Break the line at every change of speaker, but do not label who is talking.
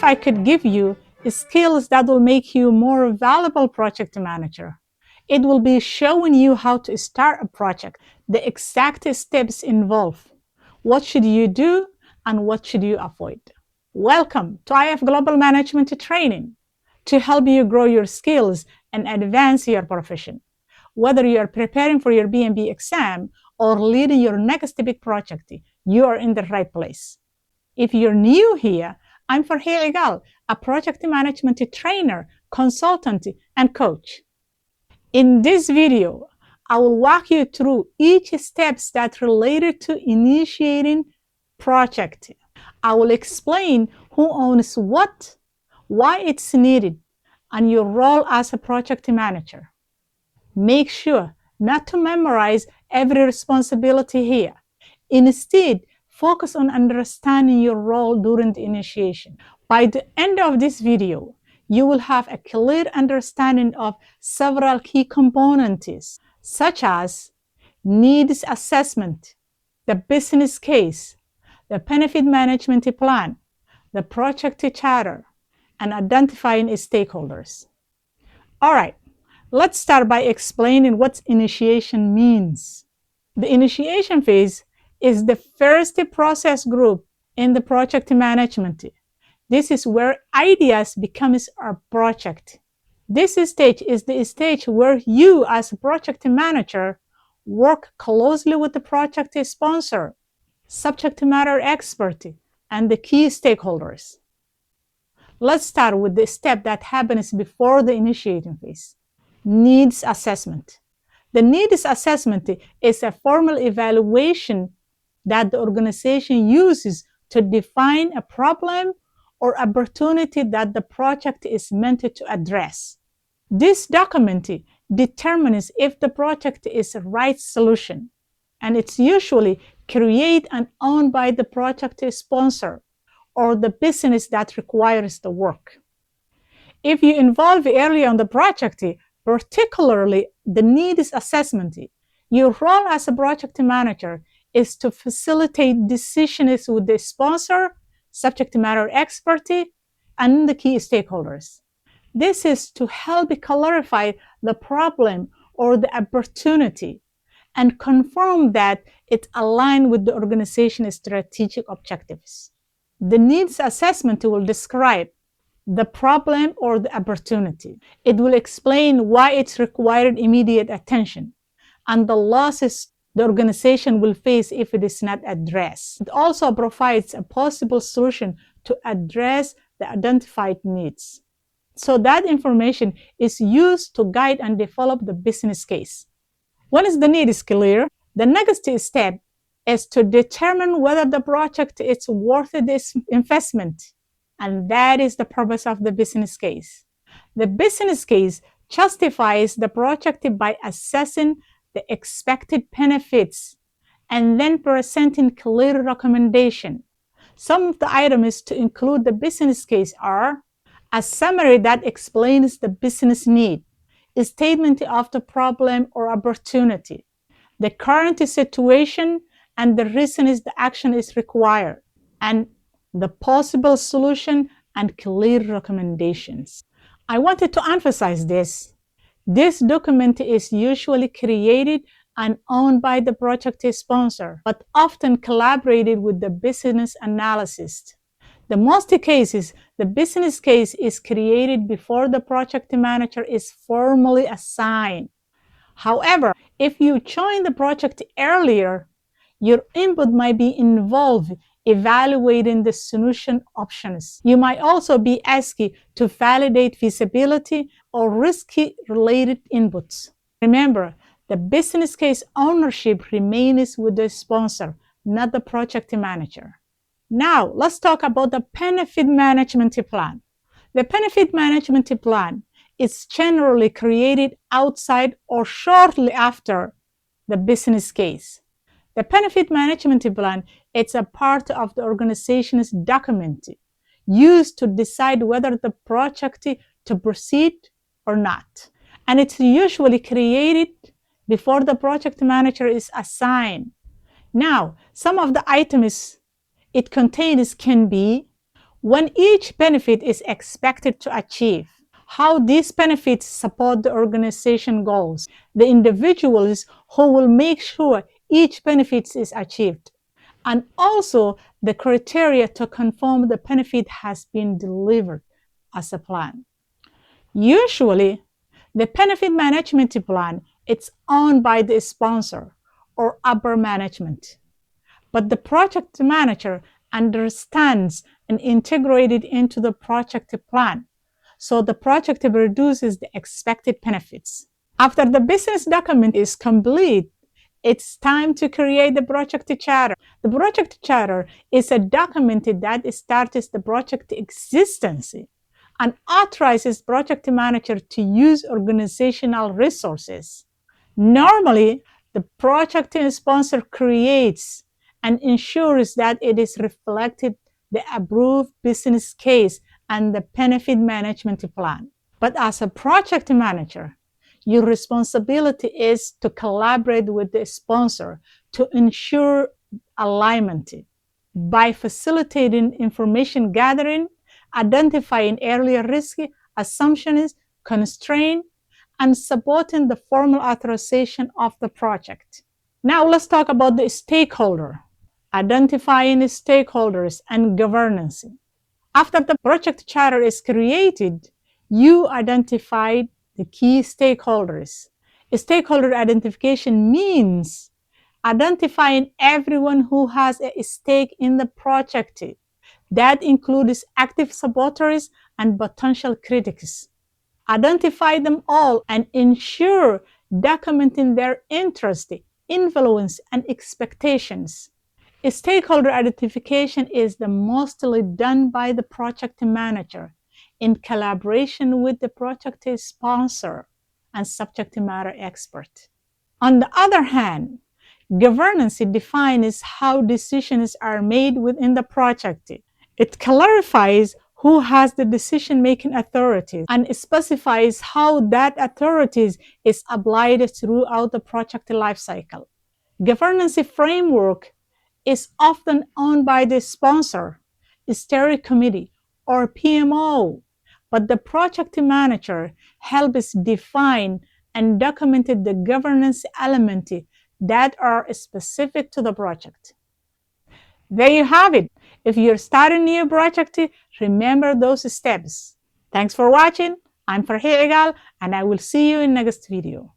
if I could give you skills that will make you a more valuable project manager, it will be showing you how to start a project, the exact steps involved, what should you do, and what should you avoid. Welcome to IF Global Management Training to help you grow your skills and advance your profession. Whether you are preparing for your PMP exam or leading your next big project, you are in the right place. If you're new here, I'm Farhia Igal, a project management trainer, consultant, and coach. In this video, I will walk you through each steps that related to initiating project. I will explain who owns what, why it's needed, and your role as a project manager. Make sure not to memorize every responsibility here. Instead, focus on understanding your role during the initiation. By the end of this video, you will have a clear understanding of several key components, such as needs assessment, the business case, the benefit management plan, the project charter, and identifying stakeholders. All right, let's start by explaining what initiation means. The initiation phase is the first process group in the project management. This is where ideas becomes a project. This stage is the stage where you as a project manager work closely with the project sponsor, subject matter expert, and the key stakeholders. Let's start with the step that happens before the initiating phase. Needs assessment. The needs assessment is a formal evaluation that the organization uses to define a problem or opportunity that the project is meant to address. This document determines if the project is the right solution, and it's usually created and owned by the project sponsor or the business that requires the work. If you involve early on the project, particularly the needs assessment, your role as a project manager is to facilitate decisions with the sponsor, subject matter expert, and the key stakeholders. This is to help clarify the problem or the opportunity and confirm that it aligns with the organization's strategic objectives. The needs assessment will describe the problem or the opportunity. It will explain why it's required immediate attention and the losses the organization will face if it is not addressed. It also provides a possible solution to address the identified needs. So that information is used to guide and develop the business case. Once the need is clear, the next step is to determine whether the project is worth this investment. And that is the purpose of the business case. The business case justifies the project by assessing the expected benefits and then presenting clear recommendation. Some of the items to include the business case are a summary that explains the business need, a statement of the problem or opportunity, the current situation and the reasons the action is required, and the possible solution and clear recommendations. I wanted to emphasize this. This document is usually created and owned by the project sponsor, but often collaborated with the business analyst. The most cases, the business case is created before the project manager is formally assigned. However, if you join the project earlier, your input might be involved evaluating the solution options. You might also be asked to validate feasibility or risk-related inputs. Remember, the business case ownership remains with the sponsor, not the project manager. Now, let's talk about the benefit management plan. The benefit management plan is generally created outside or shortly after the business case. The benefit management plan is a part of the organization's document used to decide whether the project to proceed or not. And it's usually created before the project manager is assigned. Now, some of the items it contains can be when each benefit is expected to achieve, how these benefits support the organization goals, the individuals who will make sure each benefit is achieved, and also the criteria to confirm the benefit has been delivered as a plan. Usually, the benefit management plan is owned by the sponsor or upper management, but the project manager understands and integrates it into the project plan, so the project produces the expected benefits. After the business document is complete, it's time to create the project charter. The project charter is a document that starts the project existence and authorizes project manager to use organizational resources. Normally, the project sponsor creates and ensures that it is reflected the approved business case and the benefit management plan. But as a project manager, your responsibility is to collaborate with the sponsor to ensure alignment by facilitating information gathering, identifying earlier risk, assumptions, constraints, and supporting the formal authorization of the project. Now let's talk about the stakeholder, identifying stakeholders and governance. After the project charter is created, you identify the key stakeholders. Stakeholder identification means identifying everyone who has a stake in the project. That includes active supporters and potential critics. Identify them all and ensure documenting their interest, influence, and expectations. Stakeholder identification is mostly done by the project manager in collaboration with the project sponsor and subject matter expert. On the other hand, governance defines how decisions are made within the project. It clarifies who has the decision-making authority and specifies how that authority is applied throughout the project lifecycle. Governance framework is often owned by the sponsor, steering committee, or PMO, but the project manager helps define and document the governance elements that are specific to the project. There you have it. If you're starting a new project, remember those steps. Thanks for watching. I'm Farhi Egal, and I will see you in next video.